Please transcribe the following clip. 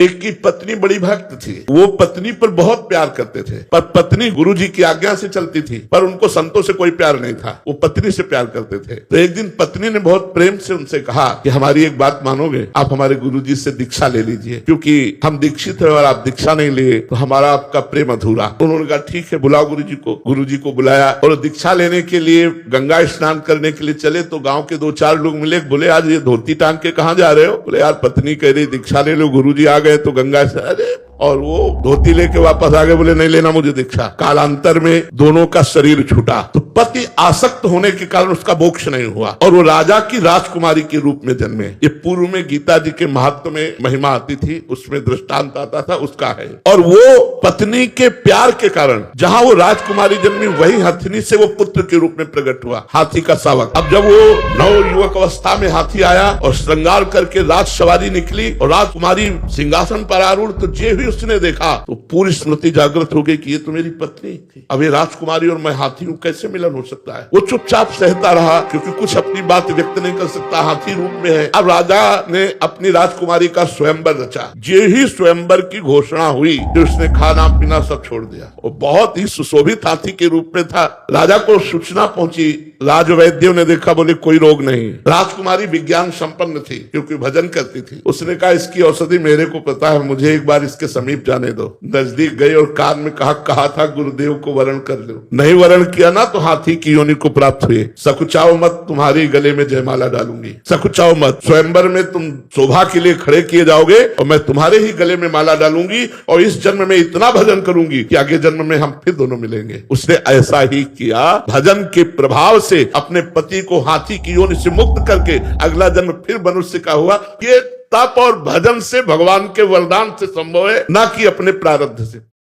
एक की पत्नी बड़ी भक्त थी, वो पत्नी पर बहुत प्यार करते थे, पर पत्नी गुरुजी की आज्ञा से चलती थी, पर उनको संतों से कोई प्यार नहीं था, वो पत्नी से प्यार करते थे। तो एक दिन पत्नी ने बहुत प्रेम से उनसे कहा कि हमारी एक बात मानोगे, आप हमारे गुरुजी से दीक्षा ले लीजिए, क्योंकि हम दीक्षित है और आप दीक्षा नहीं लिए तो हमारा आपका प्रेम अधूरा। उन्होंने कहा ठीक है, बुलाओ गुरुजी को। गुरुजी को बुलाया और दीक्षा लेने के लिए गंगा स्नान करने के लिए चले तो गाँव के 2-4 लोग मिले, बोले आज ये धोती टांग के कहाँ जा रहे हो? बोले यार पत्नी कह रही दीक्षा ले लो, गुरुजी आ गए तो गंगा से। अरे और वो धोती लेके वापस आ गए, बोले नहीं लेना मुझे दीक्षा। कालांतर में दोनों का शरीर छूटा। तो पति आसक्त होने के कारण उसका मोक्ष नहीं हुआ और वो राजा की राजकुमारी के रूप में जन्मे। ये पूर्व में गीता जी के महत्व में महिमा आती थी, उसमें दृष्टांत आता था, उसका है। और वो पत्नी के प्यार के कारण जहां वो राजकुमारी जन्मी, वही हथिनी से वो पुत्र के रूप में प्रकट हुआ, हाथी का शावक। अब जब वो नव युवक अवस्था में हाथी आया और श्रृंगार करके राज सवारी निकली और राजकुमारी सिंहासन पर आरूढ़, तो जे भी उसने देखा तो पूरी स्मृति जागृत हो गई कि ये तो मेरी पत्नी थी। अब ये राजकुमारी और मैं हाथी हूँ, कैसे मिलन हो सकता है? वो चुपचाप सहता रहा, क्योंकि कुछ अपनी बात व्यक्त नहीं कर सकता, हाथी रूप में है। अब राजा ने अपनी राजकुमारी का स्वयंवर रचा। जे ही स्वयंवर की घोषणा हुई कि उसने खाना पीना सब छोड़ दिया। वो बहुत ही सुशोभित हाथी के रूप में था। राजा को सूचना पहुंची, राजवैद्यों ने देखा, बोले कोई रोग नहीं। राजकुमारी विज्ञान संपन्न थी क्योंकि भजन करती थी। उसने कहा इसकी औषधि मेरे को पता है, मुझे एक बार इसके समीप जाने दो। नजदीक गई और कान में कहा था गुरुदेव को वरण कर लो। नहीं वरण किया ना तो हाथी की योनि को प्राप्त हुए। सकुचाओ मत, तुम्हारी गले में जयमाला डालूंगी। सकुचाओ मत, स्वयंवर में तुम शोभा के लिए खड़े किए जाओगे और मैं तुम्हारे ही गले में माला डालूंगी और इस जन्म में इतना भजन करूंगी कि आगे जन्म में हम फिर दोनों मिलेंगे। उसने ऐसा ही किया। भजन के प्रभाव से अपने पति को हाथी की योनि से मुक्त करके अगला जन्म फिर मनुष्य का हुआ। ये तप और भजन से, भगवान के वरदान से संभव है, ना कि अपने प्रारब्ध से।